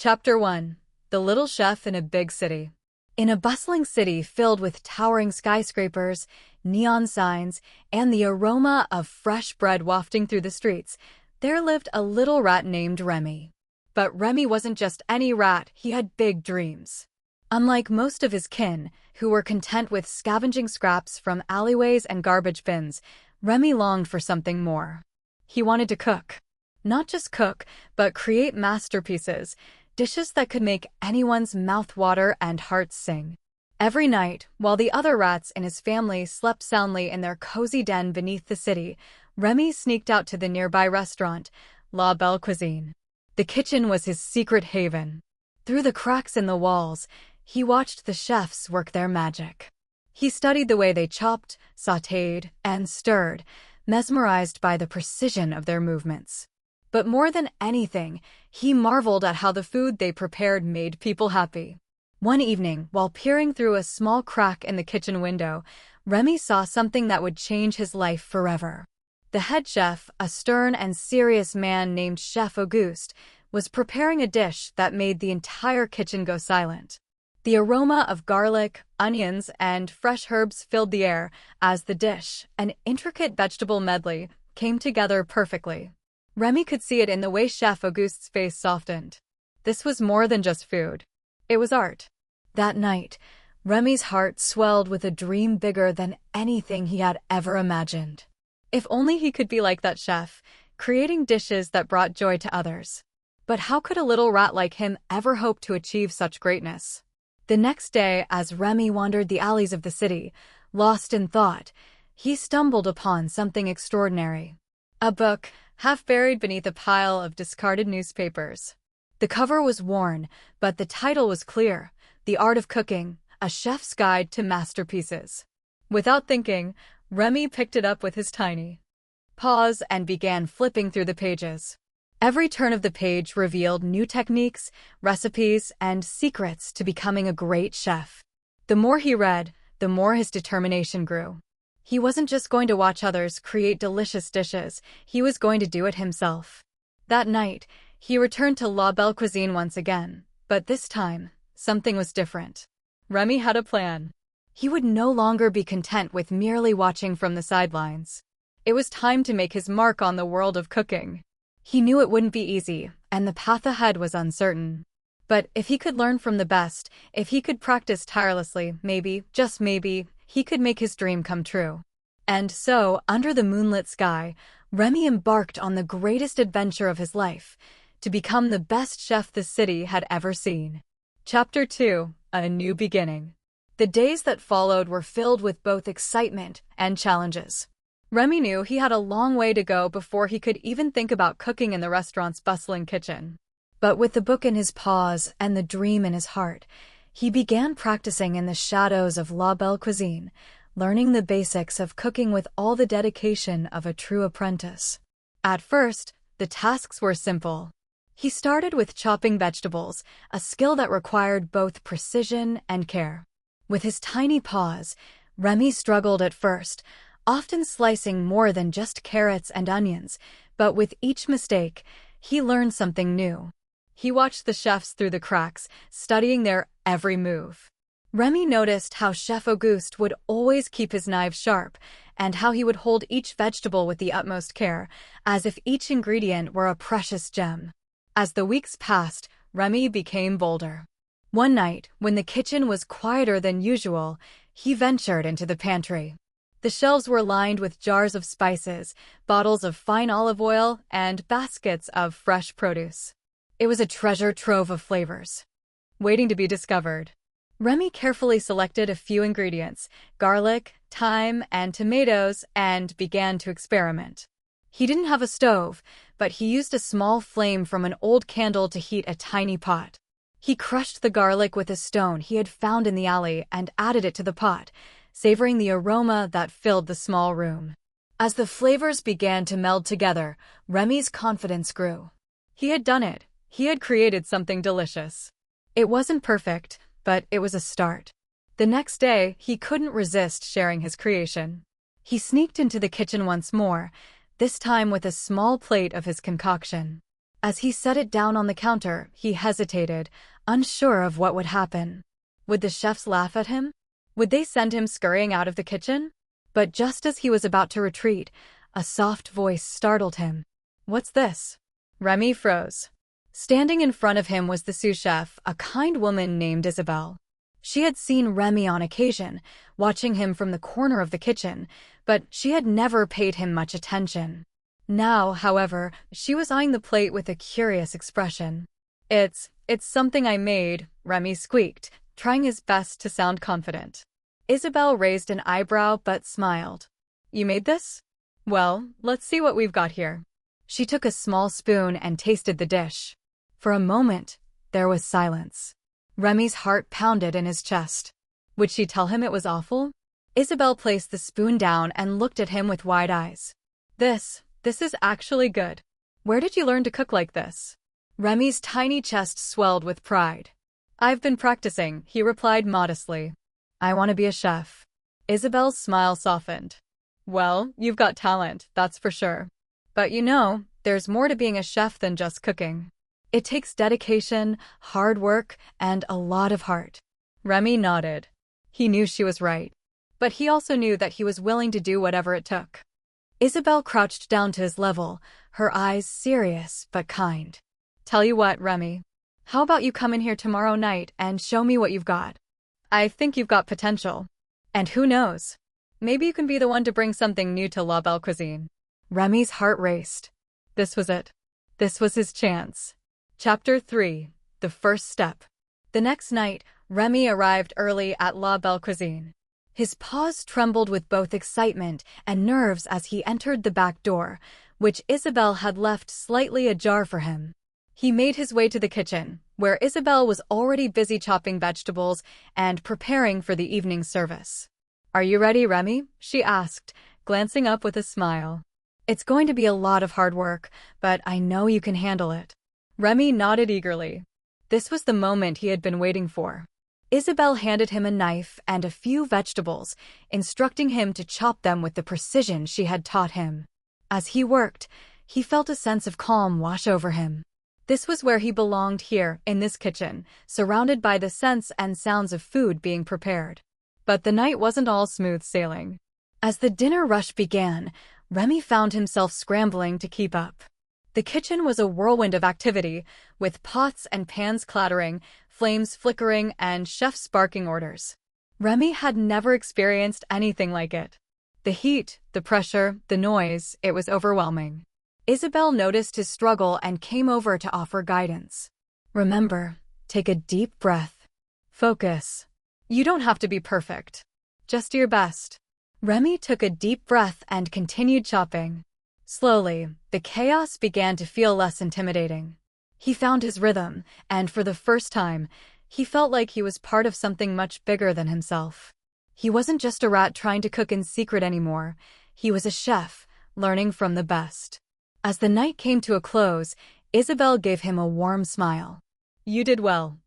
Chapter 1. The Little Chef in a Big City. In a bustling city filled with towering skyscrapers, neon signs, and the aroma of fresh bread wafting through the streets, there lived a little rat named Remi. But Remi wasn't just any rat, he had big dreams. Unlike most of his kin, who were content with scavenging scraps from alleyways and garbage bins, Remi longed for something more. He wanted to cook. Not just cook, but create masterpieces, dishes that could make anyone's mouth water and heart sing. Every night, while the other rats in his family slept soundly in their cozy den beneath the city, Remi sneaked out to the nearby restaurant, La Belle Cuisine. The kitchen was his secret haven. Through the cracks in the walls, he watched the chefs work their magic. He studied the way they chopped, sautéed, and stirred, mesmerized by the precision of their movements. But more than anything, he marveled at how the food they prepared made people happy. One evening, while peering through a small crack in the kitchen window, Remi saw something that would change his life forever. The head chef, a stern and serious man named Chef Auguste, was preparing a dish that made the entire kitchen go silent. The aroma of garlic, onions, and fresh herbs filled the air as the dish, an intricate vegetable medley, came together perfectly. Remi could see it in the way Chef Auguste's face softened. This was more than just food. It was art. That night, Remi's heart swelled with a dream bigger than anything he had ever imagined. If only he could be like that chef, creating dishes that brought joy to others. But how could a little rat like him ever hope to achieve such greatness? The next day, as Remi wandered the alleys of the city, lost in thought, he stumbled upon something extraordinary. A book, half buried beneath a pile of discarded newspapers. The cover was worn, but the title was clear: The Art of Cooking, a Chef's Guide to Masterpieces. Without thinking, Remi picked it up with his tiny paws and began flipping through the pages. Every turn of the page revealed new techniques, recipes, and secrets to becoming a great chef. The more he read, the more his determination grew. He wasn't just going to watch others create delicious dishes, he was going to do it himself. That night, he returned to La Belle Cuisine once again, but this time, something was different. Remi had a plan. He would no longer be content with merely watching from the sidelines. It was time to make his mark on the world of cooking. He knew it wouldn't be easy, and the path ahead was uncertain. But if he could learn from the best, if he could practice tirelessly, maybe, just maybe, he could make his dream come true. And so, under the moonlit sky, Remi embarked on the greatest adventure of his life, to become the best chef the city had ever seen. Chapter 2. A New Beginning. The days that followed were filled with both excitement and challenges. Remi knew he had a long way to go before he could even think about cooking in the restaurant's bustling kitchen. But with the book in his paws and the dream in his heart, he began practicing in the shadows of La Belle Cuisine, learning the basics of cooking with all the dedication of a true apprentice. At first, the tasks were simple. He started with chopping vegetables, a skill that required both precision and care. With his tiny paws, Remi struggled at first, often slicing more than just carrots and onions, but with each mistake, he learned something new. He watched the chefs through the cracks, studying their every move. Remi noticed how Chef Auguste would always keep his knives sharp, and how he would hold each vegetable with the utmost care, as if each ingredient were a precious gem. As the weeks passed, Remi became bolder. One night, when the kitchen was quieter than usual, he ventured into the pantry. The shelves were lined with jars of spices, bottles of fine olive oil, and baskets of fresh produce. It was a treasure trove of flavors, waiting to be discovered. Remi carefully selected a few ingredients, garlic, thyme, and tomatoes, and began to experiment. He didn't have a stove, but he used a small flame from an old candle to heat a tiny pot. He crushed the garlic with a stone he had found in the alley and added it to the pot, savoring the aroma that filled the small room. As the flavors began to meld together, Remi's confidence grew. He had done it. He had created something delicious. It wasn't perfect, but it was a start. The next day, he couldn't resist sharing his creation. He sneaked into the kitchen once more, this time with a small plate of his concoction. As he set it down on the counter, he hesitated, unsure of what would happen. Would the chefs laugh at him? Would they send him scurrying out of the kitchen? But just as he was about to retreat, a soft voice startled him. "What's this?" Remi froze. Standing in front of him was the sous chef, a kind woman named Isabelle. She had seen Remi on occasion, watching him from the corner of the kitchen, but she had never paid him much attention. Now, however, she was eyeing the plate with a curious expression. It's something I made," Remi squeaked, trying his best to sound confident. Isabelle raised an eyebrow but smiled. "You made this? Well, let's see what we've got here." She took a small spoon and tasted the dish. For a moment, there was silence. Remi's heart pounded in his chest. Would she tell him it was awful? Isabelle placed the spoon down and looked at him with wide eyes. This is actually good. Where did you learn to cook like this?" Remi's tiny chest swelled with pride. "I've been practicing," he replied modestly. "I want to be a chef." Isabelle's smile softened. "Well, you've got talent, that's for sure. But there's more to being a chef than just cooking. It takes dedication, hard work, and a lot of heart." Remi nodded. He knew she was right. But he also knew that he was willing to do whatever it took. Isabelle crouched down to his level, her eyes serious but kind. "Tell you what, Remi. How about you come in here tomorrow night and show me what you've got? I think you've got potential. And who knows? Maybe you can be the one to bring something new to La Belle Cuisine." Remi's heart raced. This was it. This was his chance. Chapter 3. The First Step. The next night, Remi arrived early at La Belle Cuisine. His paws trembled with both excitement and nerves as he entered the back door, which Isabelle had left slightly ajar for him. He made his way to the kitchen, where Isabelle was already busy chopping vegetables and preparing for the evening service. "Are you ready, Remi?" she asked, glancing up with a smile. "It's going to be a lot of hard work, but I know you can handle it." Remi nodded eagerly. This was the moment he had been waiting for. Isabelle handed him a knife and a few vegetables, instructing him to chop them with the precision she had taught him. As he worked, he felt a sense of calm wash over him. This was where he belonged here, in this kitchen, surrounded by the scents and sounds of food being prepared. But the night wasn't all smooth sailing. As the dinner rush began, Remi found himself scrambling to keep up. The kitchen was a whirlwind of activity, with pots and pans clattering, flames flickering, and chefs barking orders. Remi had never experienced anything like it. The heat, the pressure, the noise, it was overwhelming. Isabelle noticed his struggle and came over to offer guidance. "Remember, take a deep breath. Focus. You don't have to be perfect. Just your best." Remi took a deep breath and continued chopping. Slowly, the chaos began to feel less intimidating. He found his rhythm, and for the first time, he felt like he was part of something much bigger than himself. He wasn't just a rat trying to cook in secret anymore. He was a chef, learning from the best. As the night came to a close, Isabelle gave him a warm smile. "You did well,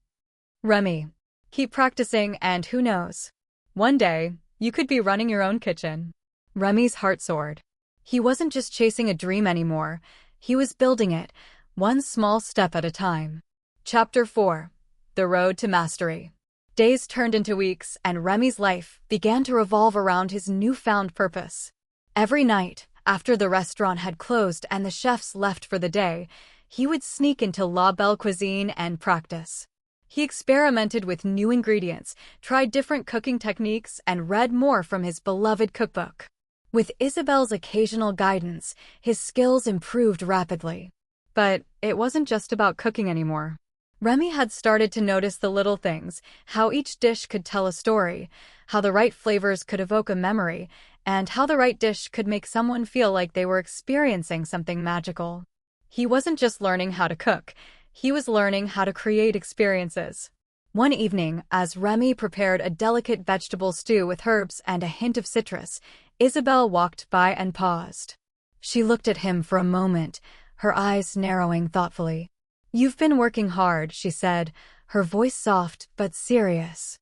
Remi. Keep practicing, and who knows? One day, you could be running your own kitchen." Remi's heart soared. He wasn't just chasing a dream anymore. He was building it, one small step at a time. Chapter 4. The Road to Mastery. Days turned into weeks, and Remi's life began to revolve around his newfound purpose. Every night, after the restaurant had closed and the chefs left for the day, he would sneak into La Belle Cuisine and practice. He experimented with new ingredients, tried different cooking techniques, and read more from his beloved cookbook. With Isabelle's occasional guidance, his skills improved rapidly. But it wasn't just about cooking anymore. Remi had started to notice the little things, how each dish could tell a story, how the right flavors could evoke a memory, and how the right dish could make someone feel like they were experiencing something magical. He wasn't just learning how to cook, he was learning how to create experiences. One evening, as Remi prepared a delicate vegetable stew with herbs and a hint of citrus, Isabelle walked by and paused. She looked at him for a moment, her eyes narrowing thoughtfully. "You've been working hard," she said, her voice soft but serious.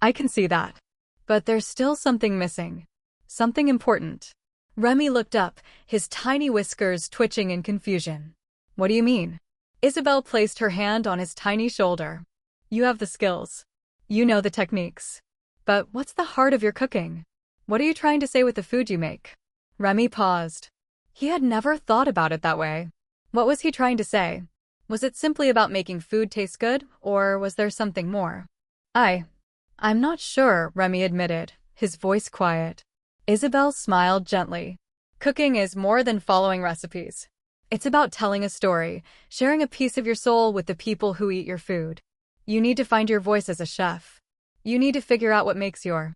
"I can see that. But there's still something missing. Something important." Remi looked up, his tiny whiskers twitching in confusion. "What do you mean?" Isabel placed her hand on his tiny shoulder. You have the skills. You know the techniques. But what's the heart of your cooking? What are you trying to say with the food you make? Remi paused. He had never thought about it that way. What was he trying to say? Was it simply about making food taste good, or was there something more? I'm not sure, Remi admitted, his voice quiet. Isabel smiled gently. Cooking is more than following recipes. It's about telling a story, sharing a piece of your soul with the people who eat your food. You need to find your voice as a chef. You need to figure out what makes your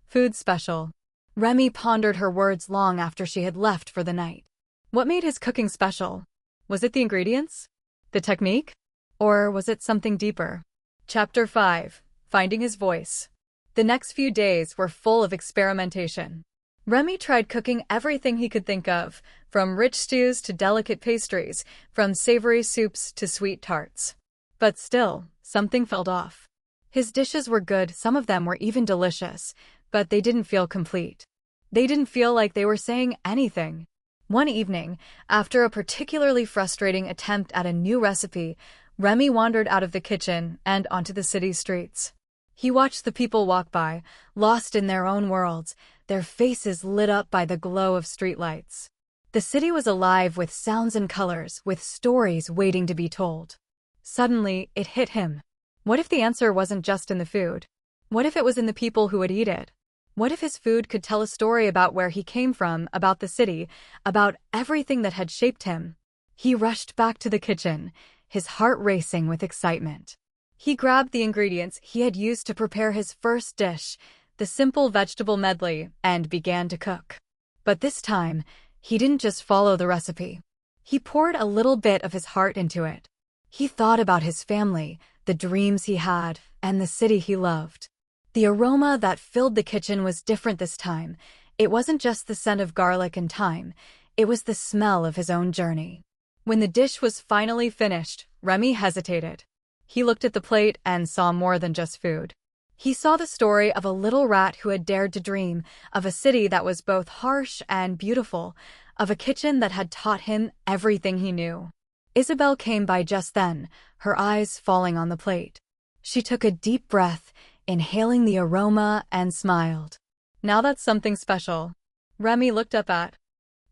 food special. Remi pondered her words long after she had left for the night. What made his cooking special? Was it the ingredients? The technique? Or was it something deeper? Chapter 5. Finding his voice. The next few days were full of experimentation. Remi tried cooking everything he could think of, from rich stews to delicate pastries, from savory soups to sweet tarts. But still, something felt off. His dishes were good, some of them were even delicious, but they didn't feel complete. They didn't feel like they were saying anything. One evening, after a particularly frustrating attempt at a new recipe, Remi wandered out of the kitchen and onto the city streets. He watched the people walk by, lost in their own worlds, their faces lit up by the glow of streetlights. The city was alive with sounds and colors, with stories waiting to be told. Suddenly, it hit him. What if the answer wasn't just in the food? What if it was in the people who would eat it? What if his food could tell a story about where he came from, about the city, about everything that had shaped him? He rushed back to the kitchen, his heart racing with excitement. He grabbed the ingredients he had used to prepare his first dish, the simple vegetable medley, and began to cook. But this time, he didn't just follow the recipe. He poured a little bit of his heart into it. He thought about his family, the dreams he had, and the city he loved. The aroma that filled the kitchen was different this time. It wasn't just the scent of garlic and thyme, it was the smell of his own journey. When the dish was finally finished, Remi hesitated. He looked at the plate and saw more than just food. He saw the story of a little rat who had dared to dream, of a city that was both harsh and beautiful, of a kitchen that had taught him everything he knew. Isabel came by just then, her eyes falling on the plate. She took a deep breath, inhaling the aroma, and smiled. Now that's something special. Remi looked up at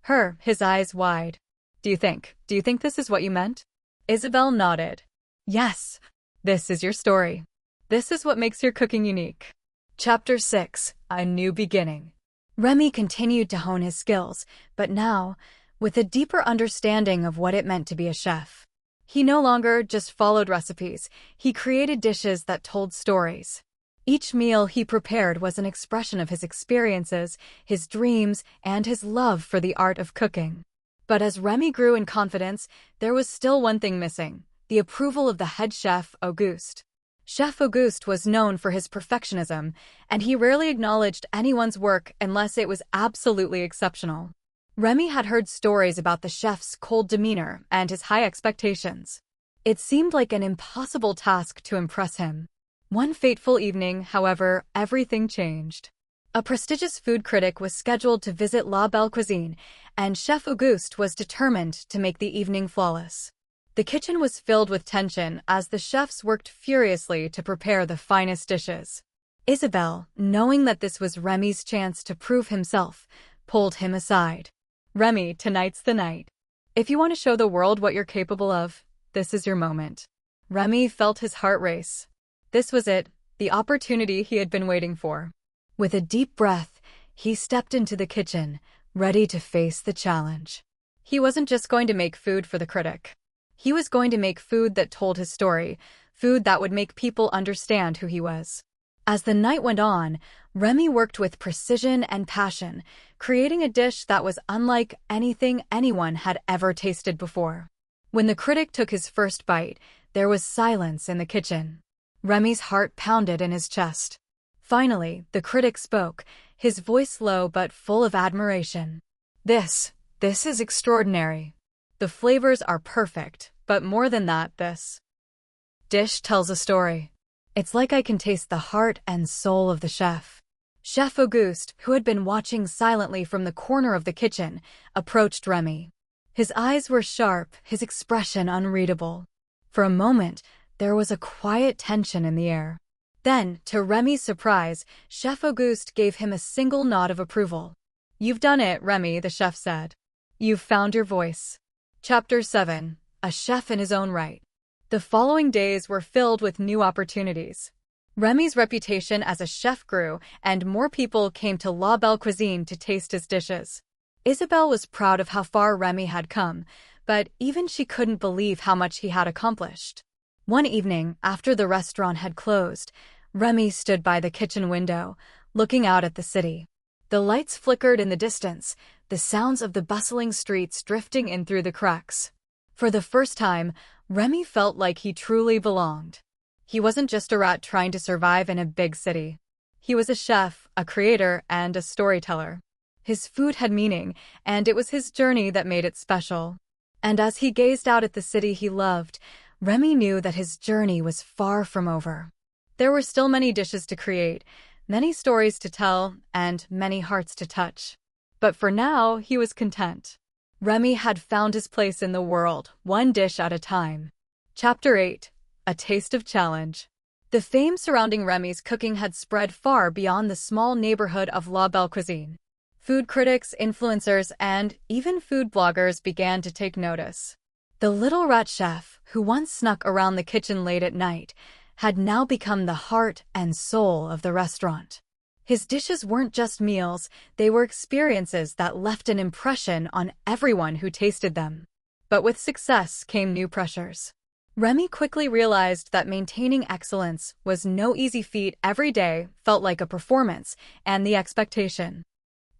her, his eyes wide. Do you think this is what you meant? Isabel nodded. Yes, this is your story. This is what makes your cooking unique. Chapter 6. A New Beginning. Remi continued to hone his skills, but now, with a deeper understanding of what it meant to be a chef. He no longer just followed recipes, he created dishes that told stories. Each meal he prepared was an expression of his experiences, his dreams, and his love for the art of cooking. But as Remi grew in confidence, there was still one thing missing: the approval of the head chef, Auguste. Chef Auguste was known for his perfectionism, and he rarely acknowledged anyone's work unless it was absolutely exceptional. Remi had heard stories about the chef's cold demeanor and his high expectations. It seemed like an impossible task to impress him. One fateful evening, however, everything changed. A prestigious food critic was scheduled to visit La Belle Cuisine, and Chef Auguste was determined to make the evening flawless. The kitchen was filled with tension as the chefs worked furiously to prepare the finest dishes. Isabel, knowing that this was Remi's chance to prove himself, pulled him aside. Remi, tonight's the night. If you want to show the world what you're capable of, this is your moment. Remi felt his heart race. This was it, the opportunity he had been waiting for. With a deep breath, he stepped into the kitchen, ready to face the challenge. He wasn't just going to make food for the critic. He was going to make food that told his story, food that would make people understand who he was. As the night went on, Remi worked with precision and passion, creating a dish that was unlike anything anyone had ever tasted before. When the critic took his first bite, there was silence in the kitchen. Remi's heart pounded in his chest. Finally, the critic spoke, his voice low but full of admiration. This is extraordinary. The flavors are perfect, but more than that, this dish tells a story. It's like I can taste the heart and soul of the chef. Chef Auguste, who had been watching silently from the corner of the kitchen, approached Remi. His eyes were sharp, his expression unreadable. For a moment, there was a quiet tension in the air. Then, to Remy's surprise, Chef Auguste gave him a single nod of approval. "You've done it, Remi," the chef said. "You've found your voice." Chapter 7. A Chef in His Own Right. The following days were filled with new opportunities. Remy's reputation as a chef grew, and more people came to La Belle Cuisine to taste his dishes. Isabelle was proud of how far Remi had come, but even she couldn't believe how much he had accomplished. One evening, after the restaurant had closed, Remi stood by the kitchen window, looking out at the city. The lights flickered in the distance, the sounds of the bustling streets drifting in through the cracks. For the first time, Remi felt like he truly belonged. He wasn't just a rat trying to survive in a big city. He was a chef, a creator, and a storyteller. His food had meaning, and it was his journey that made it special. And as he gazed out at the city he loved, Remi knew that his journey was far from over. There were still many dishes to create, many stories to tell, and many hearts to touch. But for now, he was content. Remi had found his place in the world, one dish at a time. Chapter 8. A Taste of Challenge. The fame surrounding Remi's cooking had spread far beyond the small neighborhood of La Belle Cuisine. Food critics, influencers, and even food bloggers began to take notice. The little rat chef, who once snuck around the kitchen late at night, had now become the heart and soul of the restaurant. His dishes weren't just meals, they were experiences that left an impression on everyone who tasted them. But with success came new pressures. Remi quickly realized that maintaining excellence was no easy feat. Every day felt like a performance, and the expectation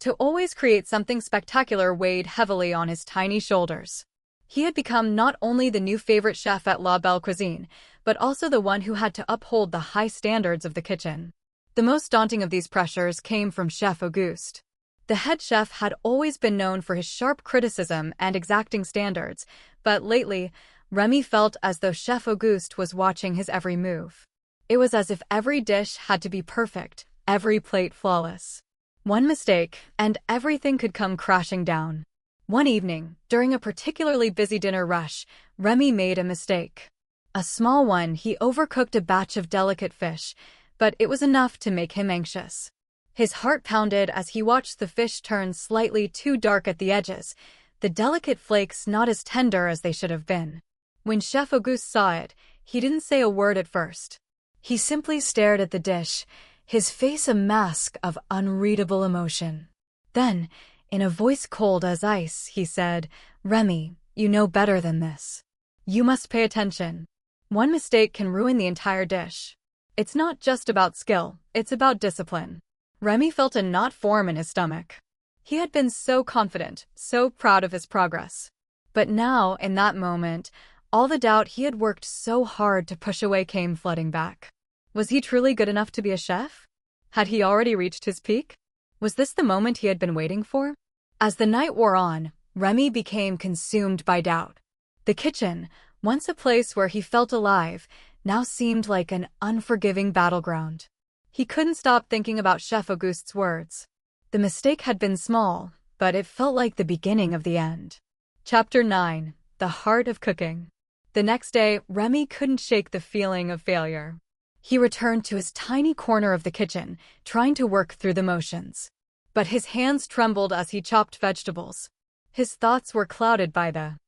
to always create something spectacular weighed heavily on his tiny shoulders. He had become not only the new favorite chef at La Belle Cuisine, but also the one who had to uphold the high standards of the kitchen. The most daunting of these pressures came from Chef Auguste. The head chef had always been known for his sharp criticism and exacting standards, but lately, Remi felt as though Chef Auguste was watching his every move. It was as if every dish had to be perfect, every plate flawless. One mistake, and everything could come crashing down. One evening, during a particularly busy dinner rush, Remi made a mistake. A small one. He overcooked a batch of delicate fish, but it was enough to make him anxious. His heart pounded as he watched the fish turn slightly too dark at the edges, the delicate flakes not as tender as they should have been. When Chef Auguste saw it, he didn't say a word at first. He simply stared at the dish, his face a mask of unreadable emotion. Then, in a voice cold as ice, he said, "Remi, you know better than this. You must pay attention. One mistake can ruin the entire dish. It's not just about skill, it's about discipline." Remi felt a knot form in his stomach. He had been so confident, so proud of his progress. But now, in that moment, all the doubt he had worked so hard to push away came flooding back. Was he truly good enough to be a chef? Had he already reached his peak? Was this the moment he had been waiting for? As the night wore on, Remi became consumed by doubt. The kitchen, once a place where he felt alive, now seemed like an unforgiving battleground. He couldn't stop thinking about Chef Auguste's words. The mistake had been small, but it felt like the beginning of the end. Chapter 9. The Heart of Cooking. The next day, Remi couldn't shake the feeling of failure. He returned to his tiny corner of the kitchen, trying to work through the motions. But his hands trembled as he chopped vegetables. His thoughts were clouded by the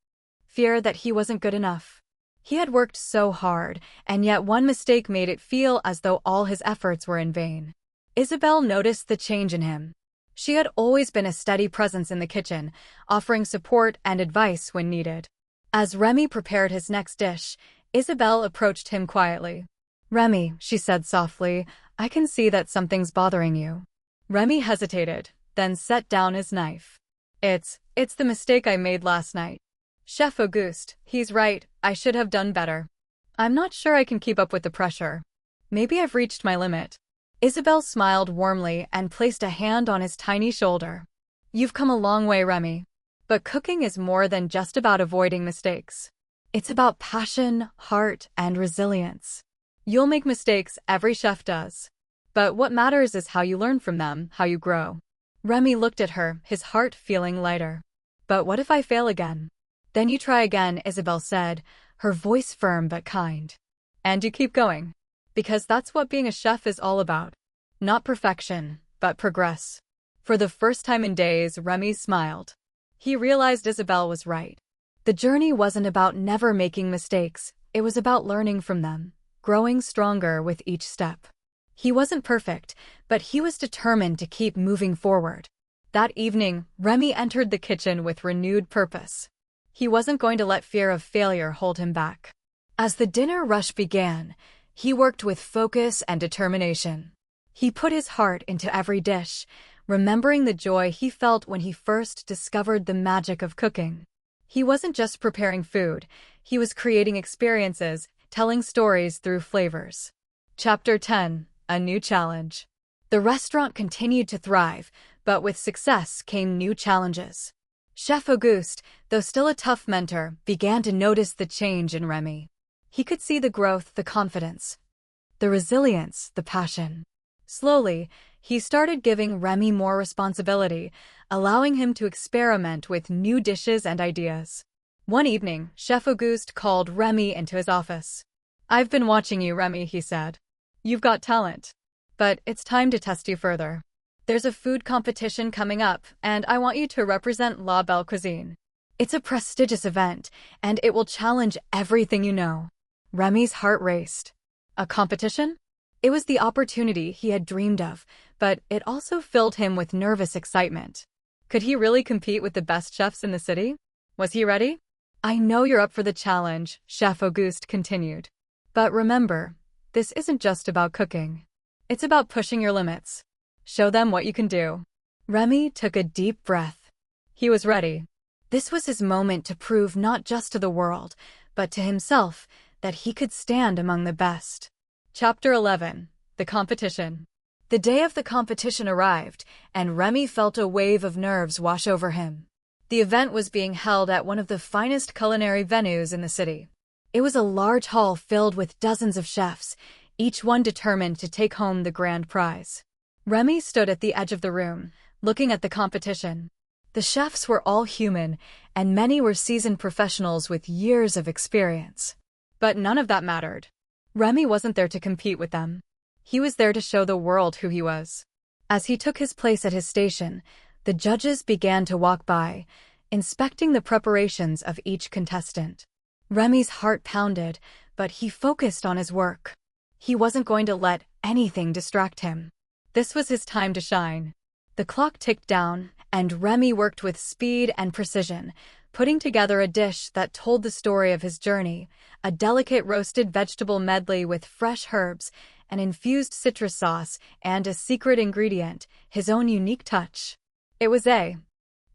fear that he wasn't good enough. He had worked so hard, and yet one mistake made it feel as though all his efforts were in vain. Isabelle noticed the change in him. She had always been a steady presence in the kitchen, offering support and advice when needed. As Remi prepared his next dish, Isabelle approached him quietly. "Remi," she said softly, "I can see that something's bothering you." Remi hesitated, then set down his knife. It's the mistake I made last night. Chef Auguste, he's right, I should have done better. I'm not sure I can keep up with the pressure. Maybe I've reached my limit." Isabelle smiled warmly and placed a hand on his tiny shoulder. "You've come a long way, Remi. But cooking is more than just about avoiding mistakes. It's about passion, heart, and resilience. You'll make mistakes, every chef does. But what matters is how you learn from them, how you grow." Remi looked at her, his heart feeling lighter. "But what if I fail again?" "Then you try again," Isabelle said, her voice firm but kind. And you keep going. Because that's what being a chef is all about. Not perfection, but progress. For the first time in days, Remi smiled. He realized Isabelle was right. The journey wasn't about never making mistakes, it was about learning from them, growing stronger with each step. He wasn't perfect, but he was determined to keep moving forward. That evening, Remi entered the kitchen with renewed purpose. He wasn't going to let fear of failure hold him back. As the dinner rush began, he worked with focus and determination. He put his heart into every dish, remembering the joy he felt when he first discovered the magic of cooking. He wasn't just preparing food, he was creating experiences, telling stories through flavors. Chapter 10: A New Challenge. The restaurant continued to thrive, but with success came new challenges. Chef Auguste, though still a tough mentor, began to notice the change in Remi. He could see the growth, the confidence, the resilience, the passion. Slowly, he started giving Remi more responsibility, allowing him to experiment with new dishes and ideas. One evening, Chef Auguste called Remi into his office. "I've been watching you, Remi," he said. "You've got talent. But it's time to test you further. There's a food competition coming up, and I want you to represent La Belle Cuisine. It's a prestigious event, and it will challenge everything you know." Remi's heart raced. A competition? It was the opportunity he had dreamed of, but it also filled him with nervous excitement. Could he really compete with the best chefs in the city? Was he ready? "I know you're up for the challenge," Chef Auguste continued. "But remember, this isn't just about cooking. It's about pushing your limits. Show them what you can do." Remi took a deep breath. He was ready. This was his moment to prove not just to the world, but to himself, that he could stand among the best. Chapter 11: The Competition. The day of the competition arrived, and Remi felt a wave of nerves wash over him. The event was being held at one of the finest culinary venues in the city. It was a large hall filled with dozens of chefs, each one determined to take home the grand prize. Remi stood at the edge of the room, looking at the competition. The chefs were all human, and many were seasoned professionals with years of experience. But none of that mattered. Remi wasn't there to compete with them. He was there to show the world who he was. As he took his place at his station, the judges began to walk by, inspecting the preparations of each contestant. Remi's heart pounded, but he focused on his work. He wasn't going to let anything distract him. This was his time to shine. The clock ticked down, and Remi worked with speed and precision, putting together a dish that told the story of his journey, a delicate roasted vegetable medley with fresh herbs, an infused citrus sauce, and a secret ingredient, his own unique touch. It was a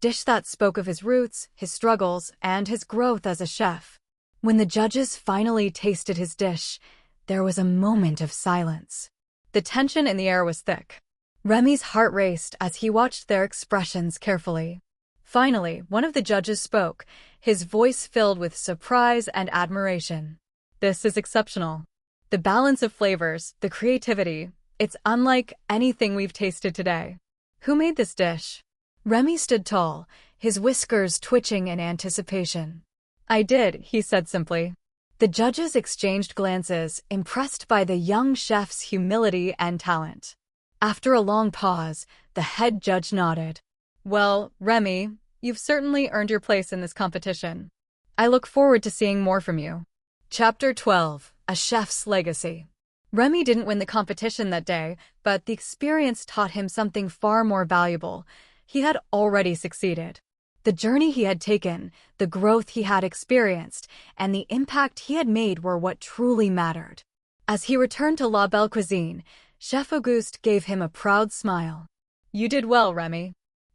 dish that spoke of his roots, his struggles, and his growth as a chef. When the judges finally tasted his dish, there was a moment of silence. The tension in the air was thick. Remi's heart raced as he watched their expressions carefully. Finally, one of the judges spoke, his voice filled with surprise and admiration. "This is exceptional. The balance of flavors, the creativity, it's unlike anything we've tasted today. Who made this dish?" Remi stood tall, his whiskers twitching in anticipation. "I did," he said simply. The judges exchanged glances, impressed by the young chef's humility and talent. After a long pause, the head judge nodded. "Well, Remi, you've certainly earned your place in this competition. I look forward to seeing more from you." Chapter 12: A Chef's Legacy. Remi didn't win the competition that day, but the experience taught him something far more valuable. He had already succeeded. The journey he had taken, the growth he had experienced, and the impact he had made were what truly mattered. As he returned to La Belle Cuisine, Chef Auguste gave him a proud smile. "You did well, Remi.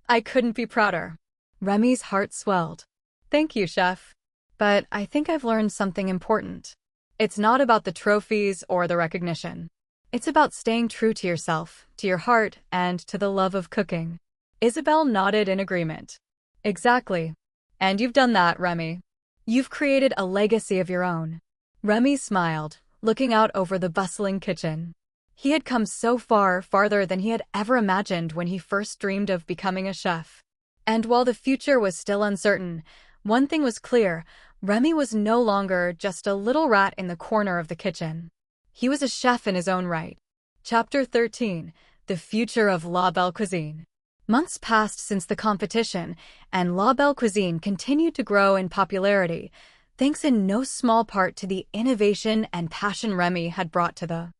I couldn't be prouder." Remi's heart swelled. "Thank you, chef. But I think I've learned something important. It's not about the trophies or the recognition. It's about staying true to yourself, to your heart, and to the love of cooking." Isabelle nodded in agreement. "Exactly. And you've done that, Remi. You've created a legacy of your own." Remi smiled, looking out over the bustling kitchen. He had come so far, farther than he had ever imagined when he first dreamed of becoming a chef. And while the future was still uncertain, one thing was clear: Remi was no longer just a little rat in the corner of the kitchen. He was a chef in his own right. Chapter 13: The Future of La Belle Cuisine. Months passed since the competition, and La Belle Cuisine continued to grow in popularity, thanks in no small part to the innovation and passion Remi had brought to the